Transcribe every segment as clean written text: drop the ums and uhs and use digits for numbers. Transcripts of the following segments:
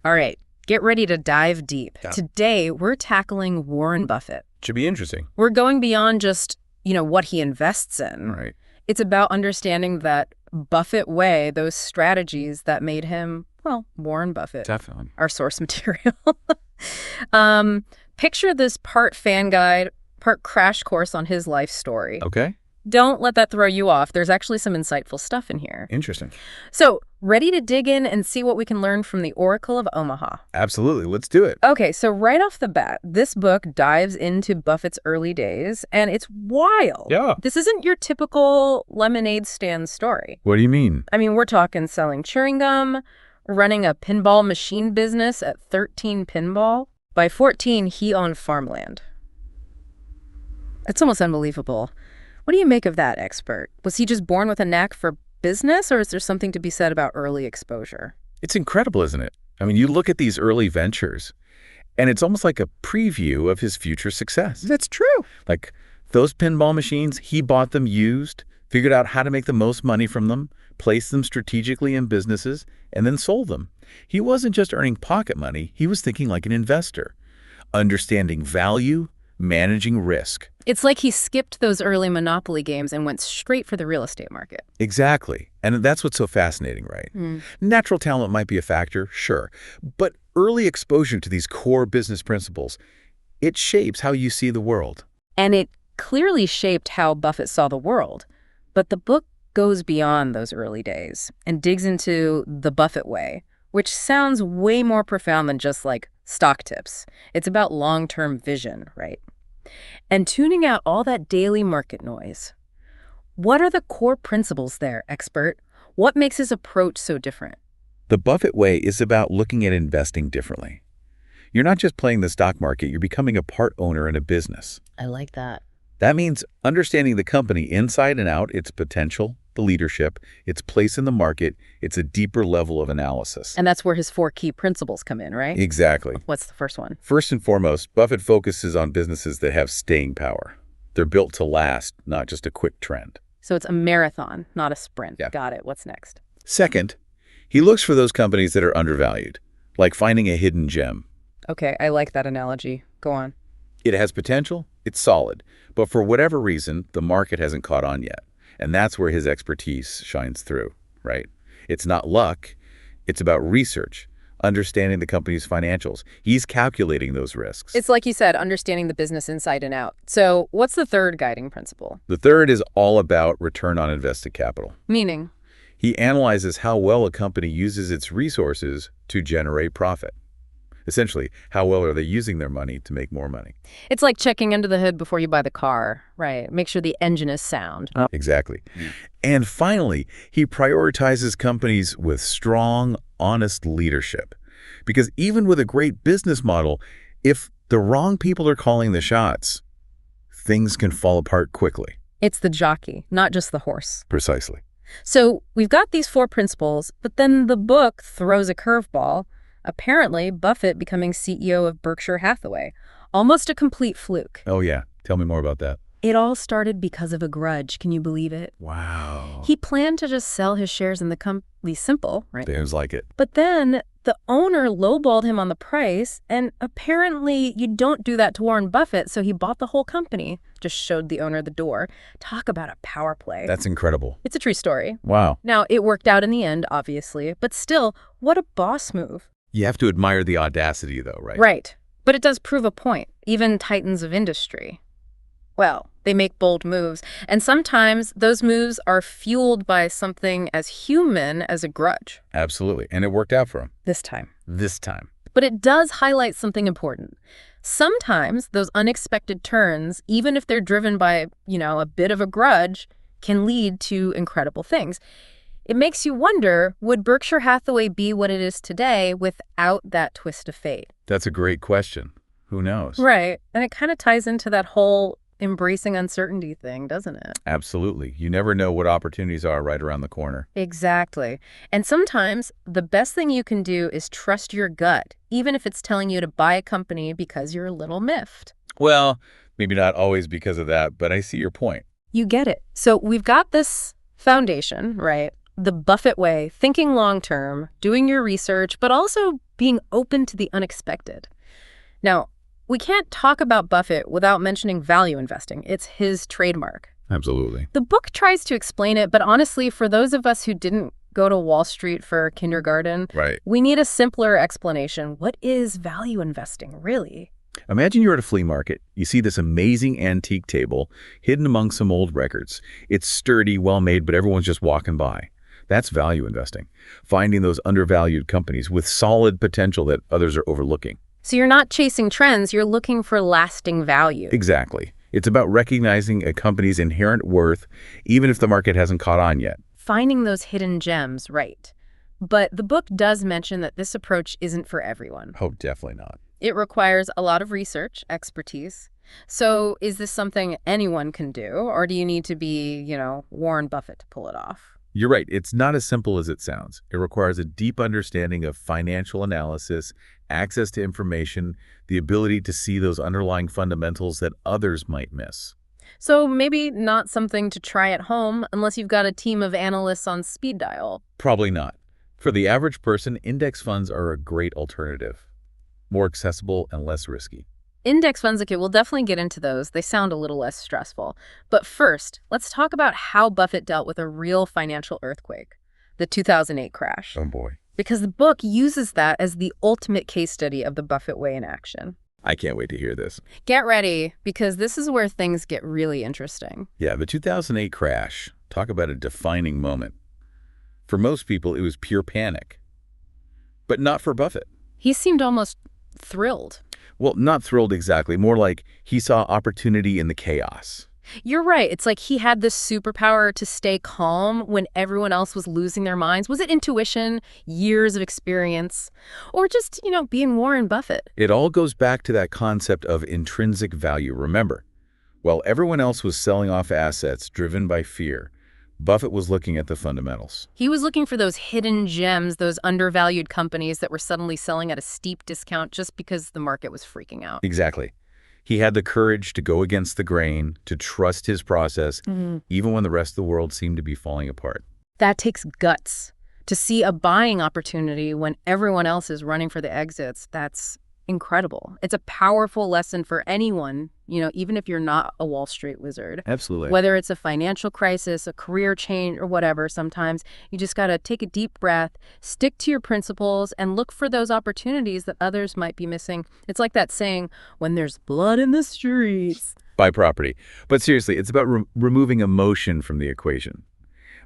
All right, get ready to dive deep. Yeah. Today, we're tackling Warren Buffett. Should be interesting. We're going beyond just, what he invests in. Right. It's about understanding that Buffett way, those strategies that made him, Warren Buffett. Definitely. Our source material. Picture this part fan guide, part crash course on his life story. Okay. Don't let that throw you off. There's actually some insightful stuff in here. Interesting. So, ready to dig in and see what we can learn from the Oracle of Omaha? Absolutely. Let's do it. Okay, so right off the bat, this book dives into Buffett's early days, and it's wild. Yeah. This isn't your typical lemonade stand story. What do you mean? I mean, we're talking selling chewing gum, running a pinball machine business at 13 pinball. By 14, he owned farmland. It's almost unbelievable. What do you make of that, expert? Was he just born with a knack for business, or is there something to be said about early exposure? It's incredible, isn't it? I mean, you look at these early ventures, and it's almost like a preview of his future success. That's true. Like those pinball machines, he bought them used, figured out how to make the most money from them, placed them strategically in businesses, and then sold them. He wasn't just earning pocket money, he was thinking like an investor, understanding value, managing risk. It's like he skipped those early Monopoly games and went straight for the real estate market. Exactly. And that's what's so fascinating, right? Natural talent might be a factor, sure. But early exposure to these core business principles, it shapes how you see the world. And it clearly shaped how Buffett saw the world. But the book goes beyond those early days and digs into the Buffett way, which sounds way more profound than just like stock tips. It's about long-term vision, right? And tuning out all that daily market noise. What are the core principles there, expert? What makes his approach so different? The Buffett way is about looking at investing differently. You're not just playing the stock market, you're becoming a part owner in a business. I like that. That means understanding the company inside and out, its potential, the leadership, its place in the market. It's a deeper level of analysis. And that's where his 4 key principles come in, right? Exactly. What's the first one? First and foremost, Buffett focuses on businesses that have staying power. They're built to last, not just a quick trend. So it's a marathon, not a sprint. Yeah. Got it. What's next? Second, he looks for those companies that are undervalued, like finding a hidden gem. Okay, I like that analogy. Go on. It has potential, it's solid, but for whatever reason, the market hasn't caught on yet. And that's where his expertise shines through, right? It's not luck, it's about research, understanding the company's financials. He's calculating those risks. It's like you said, understanding the business inside and out. So what's the third guiding principle? The third is all about return on invested capital. Meaning? He analyzes how well a company uses its resources to generate profit. Essentially, how well are they using their money to make more money? It's like checking under the hood before you buy the car, right? Make sure the engine is sound. Exactly. And finally, he prioritizes companies with strong, honest leadership. Because even with a great business model, if the wrong people are calling the shots, things can fall apart quickly. It's the jockey, not just the horse. Precisely. So we've got these 4 principles, but then the book throws a curveball. Apparently, Buffett becoming CEO of Berkshire Hathaway. Almost a complete fluke. Oh, yeah. Tell me more about that. It all started because of a grudge. Can you believe it? Wow. He planned to just sell his shares in the company, simple, right? Sounds like it. But then the owner lowballed him on the price, and apparently you don't do that to Warren Buffett, so he bought the whole company, just showed the owner the door. Talk about a power play. That's incredible. It's a true story. Wow. Now, it worked out in the end, obviously, but still, what a boss move. You have to admire the audacity, though, right? Right. But it does prove a point. Even titans of industry, well, they make bold moves. And sometimes those moves are fueled by something as human as a grudge. Absolutely. And it worked out for him. This time. This time. But it does highlight something important. Sometimes those unexpected turns, even if they're driven by, a bit of a grudge, can lead to incredible things. It makes you wonder, would Berkshire Hathaway be what it is today without that twist of fate? That's a great question. Who knows? Right. And it kind of ties into that whole embracing uncertainty thing, doesn't it? Absolutely. You never know what opportunities are right around the corner. Exactly. And sometimes the best thing you can do is trust your gut, even if it's telling you to buy a company because you're a little miffed. Well, maybe not always because of that, but I see your point. You get it. So we've got this foundation, right? The Buffett way, thinking long-term, doing your research, but also being open to the unexpected. Now, we can't talk about Buffett without mentioning value investing. It's his trademark. Absolutely. The book tries to explain it, but honestly, for those of us who didn't go to Wall Street for kindergarten, Right. we need a simpler explanation. What is value investing, really? Imagine you're at a flea market. You see this amazing antique table hidden among some old records. It's sturdy, well-made, but everyone's just walking by. That's value investing, finding those undervalued companies with solid potential that others are overlooking. So you're not chasing trends, you're looking for lasting value. Exactly. It's about recognizing a company's inherent worth, even if the market hasn't caught on yet. Finding those hidden gems, right. But the book does mention that this approach isn't for everyone. Oh, definitely not. It requires a lot of research, expertise. So is this something anyone can do, or do you need to be, Warren Buffett to pull it off? You're right. It's not as simple as it sounds. It requires a deep understanding of financial analysis, access to information, the ability to see those underlying fundamentals that others might miss. So maybe not something to try at home unless you've got a team of analysts on speed dial. Probably not. For the average person, index funds are a great alternative. More accessible and less risky. Index funds, okay, we'll definitely get into those. They sound a little less stressful. But first, let's talk about how Buffett dealt with a real financial earthquake, the 2008 crash. Oh boy. Because the book uses that as the ultimate case study of the Buffett way in action. I can't wait to hear this. Get ready, because this is where things get really interesting. Yeah, the 2008 crash. Talk about a defining moment. For most people, it was pure panic. But not for Buffett. He seemed almost thrilled. Well, not thrilled exactly. More like he saw opportunity in the chaos. You're right. It's like he had this superpower to stay calm when everyone else was losing their minds. Was it intuition, years of experience, or just, being Warren Buffett? It all goes back to that concept of intrinsic value. Remember, while everyone else was selling off assets driven by fear, Buffett was looking at the fundamentals. He was looking for those hidden gems, those undervalued companies that were suddenly selling at a steep discount just because the market was freaking out. Exactly. He had the courage to go against the grain, to trust his process, even when the rest of the world seemed to be falling apart. That takes guts. To see a buying opportunity when everyone else is running for the exits, that's incredible. It's a powerful lesson for anyone, even if you're not a Wall Street wizard. Absolutely. Whether it's a financial crisis, a career change, or whatever, sometimes you just got to take a deep breath, stick to your principles, and look for those opportunities that others might be missing. It's like that saying, when there's blood in the streets. Buy property. But seriously, it's about removing emotion from the equation.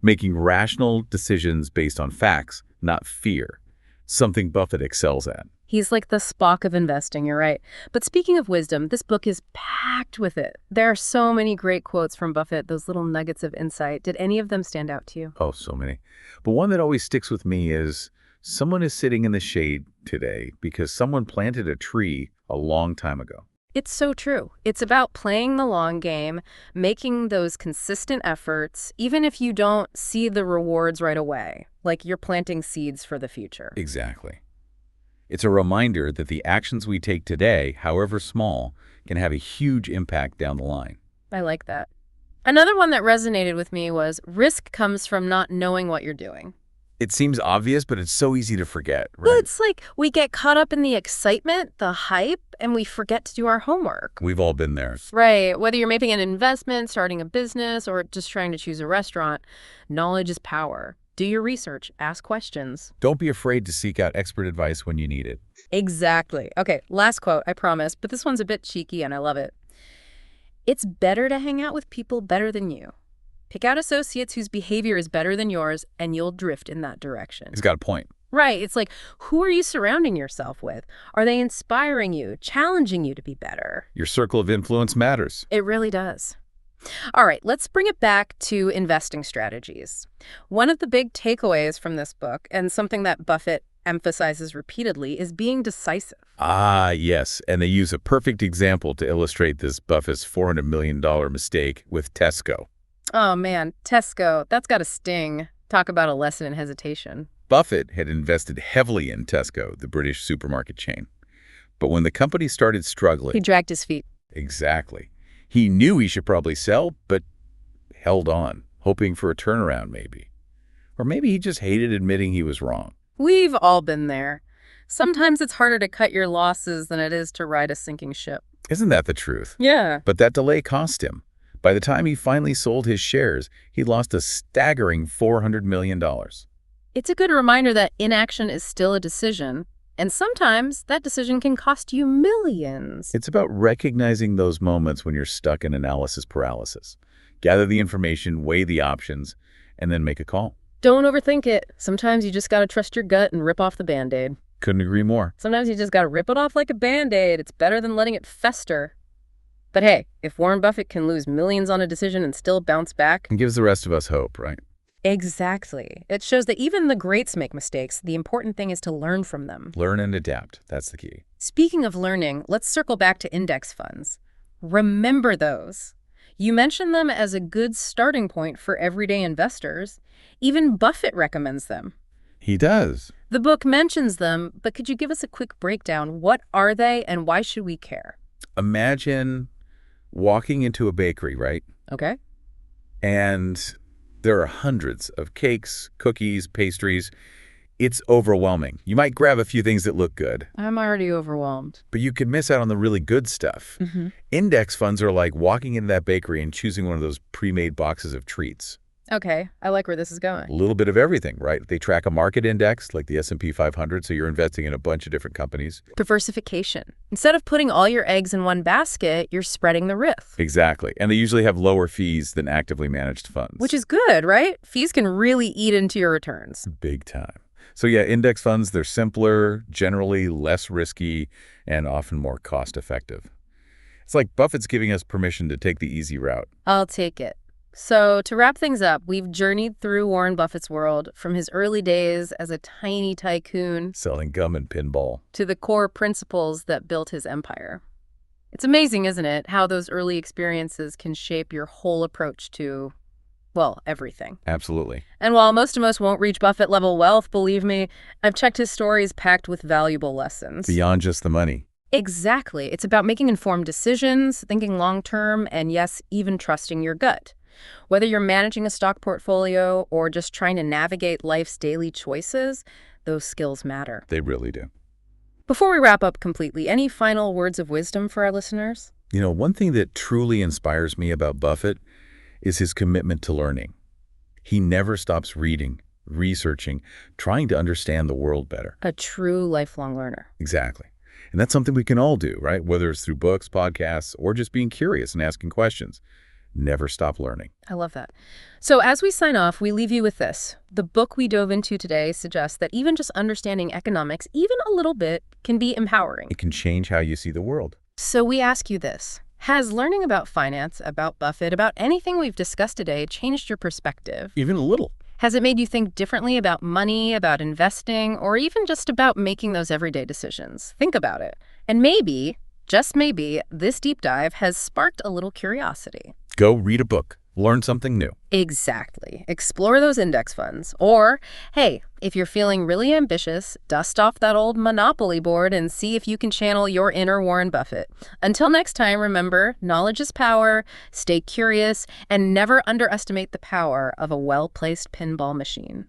Making rational decisions based on facts, not fear. Something Buffett excels at. He's like the Spock of investing, you're right. But speaking of wisdom, this book is packed with it. There are so many great quotes from Buffett, those little nuggets of insight. Did any of them stand out to you? Oh, so many. But one that always sticks with me is, someone is sitting in the shade today because someone planted a tree a long time ago. It's so true. It's about playing the long game, making those consistent efforts, even if you don't see the rewards right away, like you're planting seeds for the future. Exactly. It's a reminder that the actions we take today, however small, can have a huge impact down the line. I like that. Another one that resonated with me was risk comes from not knowing what you're doing. It seems obvious, but it's so easy to forget, Well, right? it's like we get caught up in the excitement, the hype, and we forget to do our homework. We've all been there. Right. Whether you're making an investment, starting a business, or just trying to choose a restaurant, knowledge is power. Do your research. Ask questions. Don't be afraid to seek out expert advice when you need it. Exactly. Okay, last quote, I promise, but this one's a bit cheeky and I love it. It's better to hang out with people better than you. Pick out associates whose behavior is better than yours, and you'll drift in that direction. He's got a point. Right. It's like, who are you surrounding yourself with? Are they inspiring you, challenging you to be better? Your circle of influence matters. It really does. All right, let's bring it back to investing strategies. One of the big takeaways from this book, and something that Buffett emphasizes repeatedly, is being decisive. Ah, yes. And they use a perfect example to illustrate this Buffett's $400 million mistake with Tesco. Oh man, Tesco, that's got a sting. Talk about a lesson in hesitation. Buffett had invested heavily in Tesco, the British supermarket chain. But when the company started struggling... He dragged his feet. Exactly. He knew he should probably sell, but held on, hoping for a turnaround maybe. Or maybe he just hated admitting he was wrong. We've all been there. Sometimes it's harder to cut your losses than it is to ride a sinking ship. Isn't that the truth? Yeah. But that delay cost him. By the time he finally sold his shares, he lost a staggering $400 million. It's a good reminder that inaction is still a decision, and sometimes that decision can cost you millions. It's about recognizing those moments when you're stuck in analysis paralysis. Gather the information, weigh the options, and then make a call. Don't overthink it. Sometimes you just gotta trust your gut and rip off the Band-Aid. Couldn't agree more. Sometimes you just gotta rip it off like a Band-Aid. It's better than letting it fester. But hey, if Warren Buffett can lose millions on a decision and still bounce back... And gives the rest of us hope, right? Exactly. It shows that even the greats make mistakes. The important thing is to learn from them. Learn and adapt. That's the key. Speaking of learning, let's circle back to index funds. Remember those. You mentioned them as a good starting point for everyday investors. Even Buffett recommends them. He does. The book mentions them, but could you give us a quick breakdown? What are they and why should we care? Imagine walking into a bakery, right? Okay. And there are hundreds of cakes, cookies, pastries. It's overwhelming. You might grab a few things that look good, I'm already overwhelmed. but you could miss out on the really good stuff. Mm-hmm. Index funds are like walking into that bakery and choosing one of those pre-made boxes of treats. Okay, I like where this is A going. little bit of everything, right? They track a market index like the S&P 500, so you're investing in a bunch of different companies. Diversification. Instead of putting all your eggs in one basket, you're spreading the risk. Exactly. And they usually have lower fees than actively managed funds. Which is good, right? Fees can really eat into your returns. Big time. So yeah, index funds, they're simpler, generally less risky, and often more cost-effective. It's like Buffett's giving us permission to take the easy route. I'll take it. So to wrap things up, we've journeyed through Warren Buffett's world from his early days as a tiny tycoon Selling gum and pinball. to the core principles that built his empire. It's amazing, isn't it, how those early experiences can shape your whole approach to, well, everything. Absolutely. And while most of us won't reach Buffett-level wealth, believe me, I've checked his stories packed with valuable lessons. Beyond just the money. Exactly. It's about making informed decisions, thinking long-term, and yes, even trusting your gut. Whether you're managing a stock portfolio or just trying to navigate life's daily choices, those skills matter. They really do. Before we wrap up completely, any final words of wisdom for our listeners? You know, one thing that truly inspires me about Buffett is his commitment to learning. He never stops reading, researching, trying to understand the world better. A true lifelong learner. Exactly. And that's something we can all do, right? Whether it's through books, podcasts, or just being curious and asking questions. Never stop learning. I love that. So as we sign off, we leave you with this. The book we dove into today suggests that even just understanding economics, even a little bit, can be empowering. It can change how you see the world. So we ask you this. Has learning about finance, about Buffett, about anything we've discussed today changed your perspective? Even a little. Has it made you think differently about money, about investing, or even just about making those everyday decisions? Think about it. And maybe, just maybe, this deep dive has sparked a little curiosity. Go read a book. Learn something new. Exactly. Explore those index funds. Or, hey, if you're feeling really ambitious, dust off that old Monopoly board and see if you can channel your inner Warren Buffett. Until next time, remember, knowledge is power, stay curious, and never underestimate the power of a well-placed pinball machine.